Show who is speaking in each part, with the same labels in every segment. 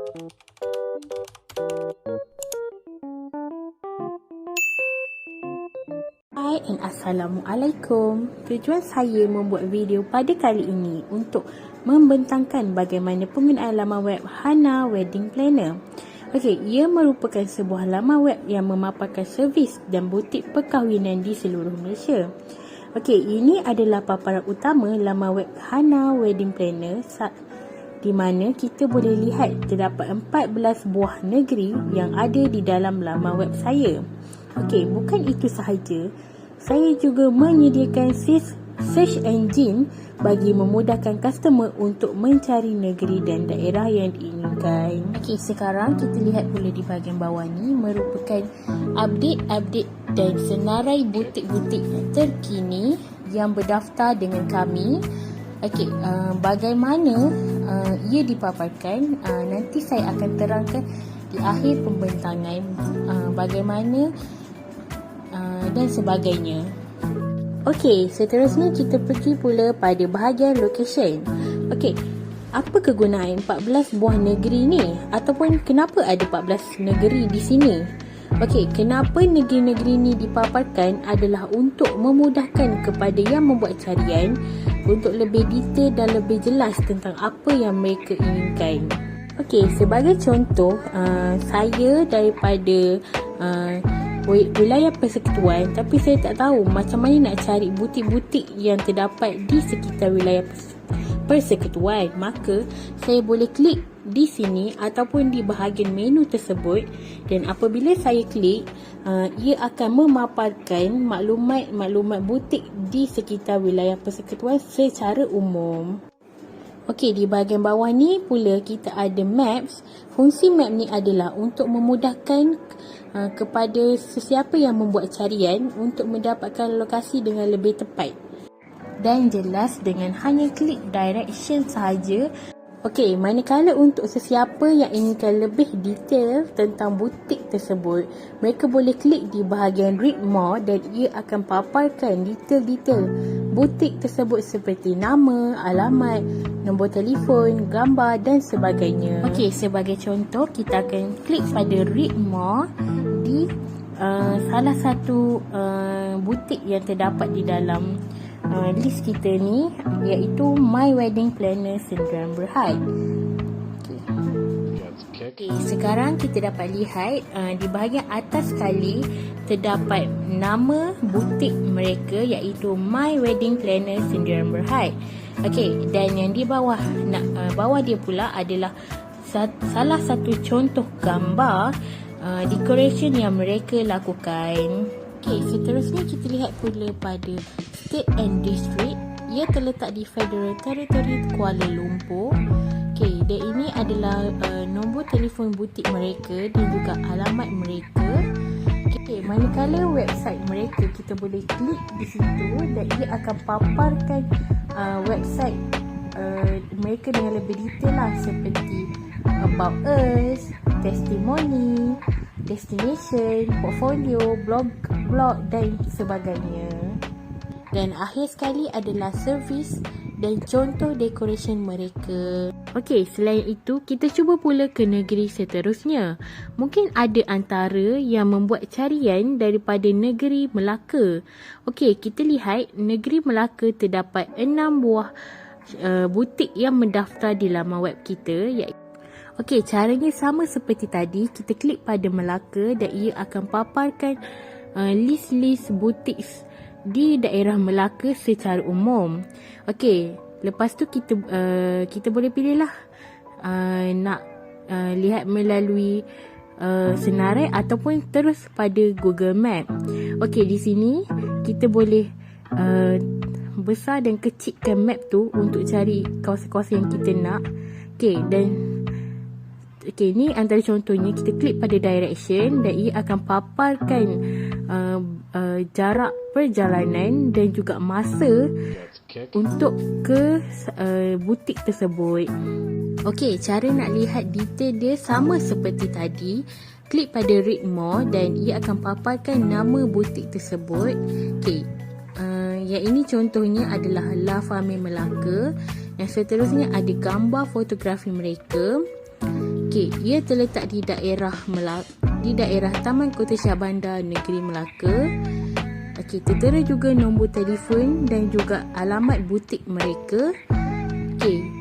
Speaker 1: Hai and Assalamualaikum. Tujuan saya membuat video pada kali ini untuk membentangkan bagaimana penggunaan laman web Hana Wedding Planner. Okey, ia merupakan sebuah laman web yang memaparkan servis dan butik perkahwinan di seluruh Malaysia. Okey, ini adalah paparan utama laman web Hana Wedding Planner di mana kita boleh lihat terdapat 14 buah negeri yang ada di dalam laman web saya. Okey, bukan itu sahaja. Saya juga menyediakan search engine bagi memudahkan customer untuk mencari negeri dan daerah yang diinginkan. Okey, sekarang kita lihat pula di bahagian bawah ni merupakan update dan senarai butik-butik terkini yang berdaftar dengan kami. Okey, bagaimana ia dipaparkan, nanti saya akan terangkan di akhir pembentangan bagaimana dan sebagainya. Okey, seterusnya kita pergi pula pada bahagian location. Okey, apa kegunaan 14 buah negeri ni? Ataupun kenapa ada 14 negeri di sini? Okey, kenapa negeri-negeri ni dipaparkan adalah untuk memudahkan kepada yang membuat carian untuk lebih detail dan lebih jelas tentang apa yang mereka inginkan. Okey, sebagai contoh, saya daripada wilayah persekutuan, tapi saya tak tahu macam mana nak cari butik-butik yang terdapat di sekitar wilayah persekutuan. Maka saya boleh klik di sini ataupun di bahagian menu tersebut, dan apabila saya klik, ia akan memaparkan maklumat butik di sekitar wilayah persekutuan secara umum. Okey, di bahagian bawah ni pula kita ada maps. Fungsi map ni adalah untuk memudahkan kepada sesiapa yang membuat carian untuk mendapatkan lokasi dengan lebih tepat dan jelas dengan hanya klik direction sahaja. Okey, manakala untuk sesiapa yang inginkan lebih detail tentang butik tersebut, mereka boleh klik di bahagian read more dan ia akan paparkan detail-detail butik tersebut seperti nama, alamat, nombor telefon, gambar dan sebagainya. Okey, sebagai contoh kita akan klik pada read more di salah satu butik yang terdapat di dalam list kita ni, iaitu My Wedding Planner Sdn Bhd. Okay, sekarang kita dapat lihat di bahagian atas sekali terdapat nama butik mereka, iaitu My Wedding Planner Sdn Bhd. Okey, dan yang di bawah bawah dia pula adalah salah satu contoh gambar decoration yang mereka lakukan. Okey, seterusnya kita lihat pula pada State and District. Ia terletak di Federal Territory Kuala Lumpur. Okey, dan ini adalah nombor telefon butik mereka dan juga alamat mereka. Okey, manakala website mereka, kita boleh klik di situ dan ia akan paparkan website mereka dengan lebih detail lah, seperti about us, testimoni, destination, portfolio, blog dan sebagainya. Dan akhir sekali adalah servis dan contoh decoration mereka. Okey, selain itu kita cuba pula ke negeri seterusnya. Mungkin ada antara yang membuat carian daripada negeri Melaka. Okey, kita lihat negeri Melaka terdapat 6 buah butik yang mendaftar di laman web kita. Okey, caranya sama seperti tadi. Kita klik pada Melaka dan ia akan paparkan list-list butik di daerah Melaka secara umum. Okey, lepas tu kita boleh pilih lah nak lihat melalui senarai ataupun terus pada Google Map. Okey, di sini kita boleh besar dan kecilkan map tu untuk cari kawasan-kawasan yang kita nak. Okey, dan ni antara contohnya. Kita klik pada direction dan ia akan paparkan jarak perjalanan dan juga masa untuk ke butik tersebut. Okey, cara nak lihat detail dia sama seperti tadi. Klik pada read more dan ia akan paparkan nama butik tersebut. Okey, yang ini contohnya adalah La Fame Melaka. Yang seterusnya ada gambar fotografi mereka. Okey, ia terletak di daerah Taman Kota Shah Bandar, Negeri Melaka. Okey, tertera juga nombor telefon dan juga alamat butik mereka. Okey,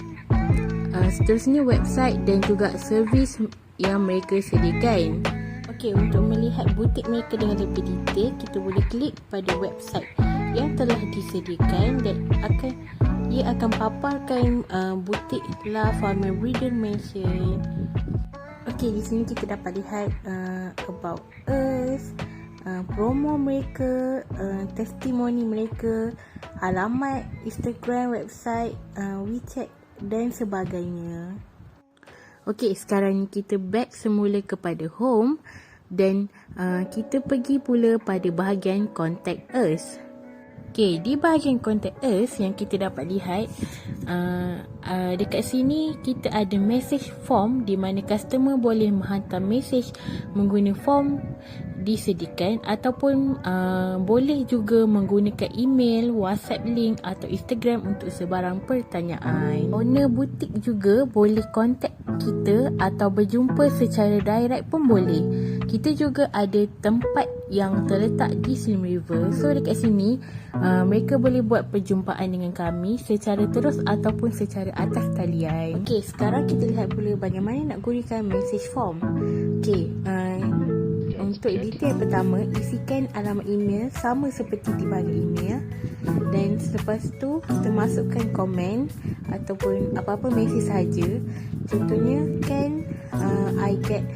Speaker 1: seterusnya website dan juga servis yang mereka sediakan. Okey, untuk melihat butik mereka dengan lebih detail, kita boleh klik pada website yang telah disediakan dan ia akan paparkan butik La Famille Bridal Mansion. Okey, di sini kita dapat lihat about us, promo mereka, testimoni mereka, alamat Instagram, website, WeChat dan sebagainya. Okey, sekarang ni kita back semula kepada home dan kita pergi pula pada bahagian contact us. Okey, di bahagian contact us yang kita dapat lihat, dekat sini kita ada message form di mana customer boleh menghantar message menggunakan form disediakan ataupun boleh juga menggunakan email, WhatsApp link atau Instagram untuk sebarang pertanyaan. Owner butik juga boleh contact kita atau berjumpa secara direct pun boleh. Kita juga ada tempat yang terletak di Slim River. So dekat sini mereka boleh buat perjumpaan dengan kami secara terus ataupun secara atas talian. Okey, sekarang kita lihat pula bagaimana nak gunakan message form. Okey, untuk detail pertama, isikan alamat email sama seperti di bahagian email. Dan selepas tu kita masukkan komen ataupun apa-apa mesej saja. Contohnya, can I get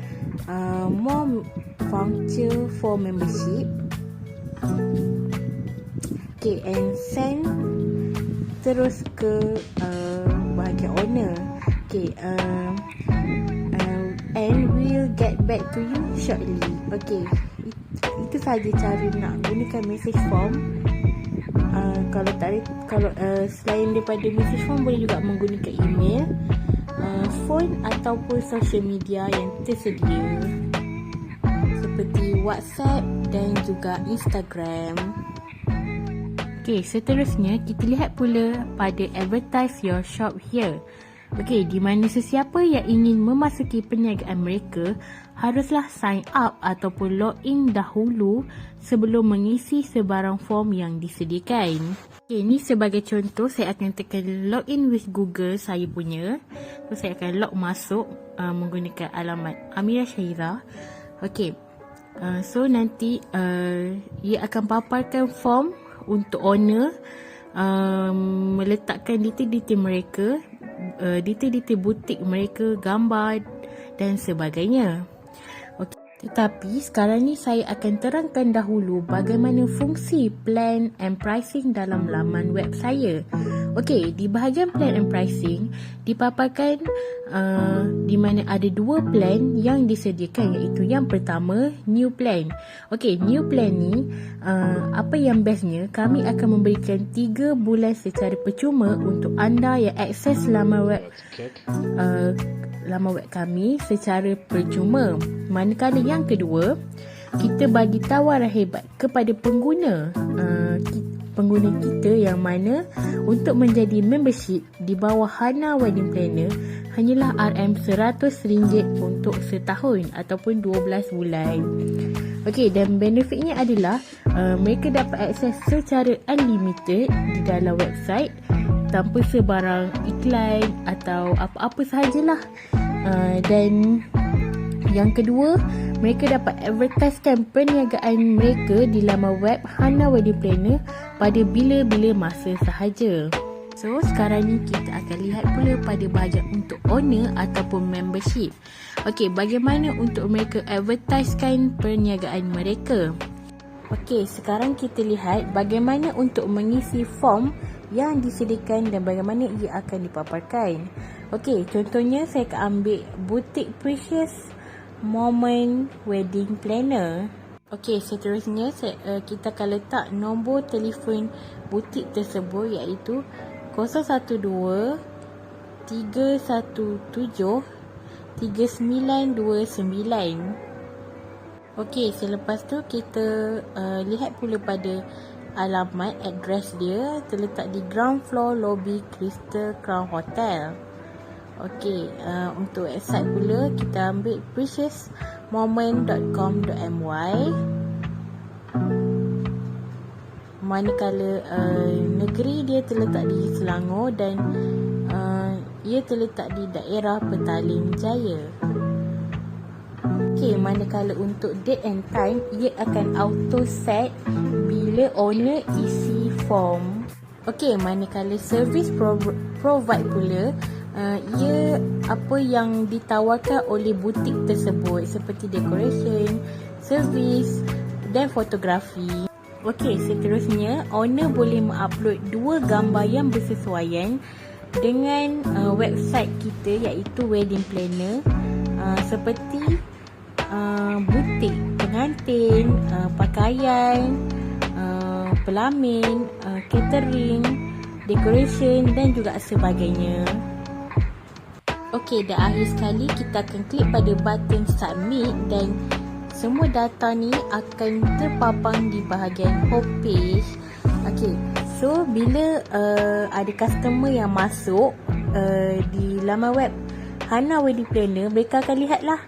Speaker 1: more voucher for membership? Okay, and send terus ke bahagian owner. Okay, and we'll get back to you shortly. Okay, itu sahaja cara nak gunakan message form. Kalau selain daripada message form, boleh juga menggunakan email, phone ataupun social media yang tersedia seperti WhatsApp dan juga Instagram. Okey, seterusnya kita lihat pula pada advertise your shop here. Okey, di mana sesiapa yang ingin memasuki perniagaan mereka haruslah sign up ataupun log in dahulu sebelum mengisi sebarang form yang disediakan. Okey, ini sebagai contoh saya akan tekan log in with Google saya punya. So saya akan log masuk menggunakan alamat Amira Syairah. Okey. So nanti ia akan paparkan form untuk owner meletakkan detail-detail mereka, detail-detail butik mereka, gambar dan sebagainya. Okay. Tetapi sekarang ni saya akan terangkan dahulu bagaimana fungsi plan and pricing dalam laman web saya. Okey, di bahagian plan and pricing dipaparkan di mana ada dua plan yang disediakan, iaitu yang pertama new plan. Okey, new plan ni apa yang bestnya, kami akan memberikan 3 bulan secara percuma untuk anda yang akses laman web kami secara percuma. Manakala yang kedua, kita bagi tawaran hebat kepada pengguna kita yang mana untuk menjadi membership di bawah Hana Wedding Planner hanyalah RM100 untuk setahun ataupun 12 bulan. Okey, dan benefitnya adalah mereka dapat akses secara unlimited di dalam website tanpa sebarang iklan atau apa-apa sahajalah. Dan yang kedua, mereka dapat advertisekan perniagaan mereka di laman web Hana Wedding Planner pada bila-bila masa sahaja. So, sekarang ni kita akan lihat pula pada bahagian untuk owner ataupun membership. Okey, bagaimana untuk mereka advertisekan perniagaan mereka? Okey, sekarang kita lihat bagaimana untuk mengisi form yang disediakan dan bagaimana ia akan dipaparkan. Okey, contohnya saya akan ambil butik Precious Moment Wedding Planner. Okey, seterusnya kita akan letak nombor telefon butik tersebut, iaitu 012 317 3929. Okey, selepas tu kita lihat pula pada alamat address dia, terletak di ground floor lobby Crystal Crown Hotel. Okey, untuk website pula kita ambil preciousmoment.com.my. Manakala negeri dia terletak di Selangor dan ia terletak di daerah Petaling Jaya. Okey, manakala untuk date and time, ia akan auto set bila owner isi form. Okey, manakala service provide pula, ia apa yang ditawarkan oleh butik tersebut seperti decoration, servis dan fotografi. Okey, seterusnya owner boleh mengupload 2 gambar yang bersesuaian dengan website kita iaitu wedding planner, seperti butik, pengantin, pakaian, pelamin, catering, decoration dan juga sebagainya. Okey, dah akhir sekali kita akan klik pada button submit dan semua data ni akan terpapang di bahagian homepage. Okey, so bila ada customer yang masuk di laman web Hana Wedding Planner, mereka akan lihatlah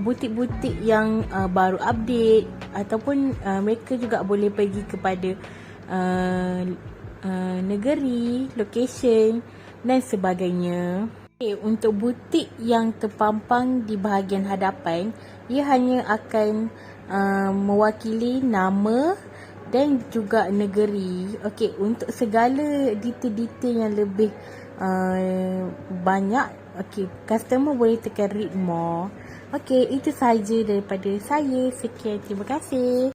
Speaker 1: butik-butik yang baru update, ataupun mereka juga boleh pergi kepada negeri, location dan sebagainya. Okay, untuk butik yang terpampang di bahagian hadapan, ia hanya akan mewakili nama dan juga negeri. Okey, untuk segala detail-detail yang lebih banyak, okey, customer boleh tekan read more. Okey, itu sahaja daripada saya. Sekian, terima kasih.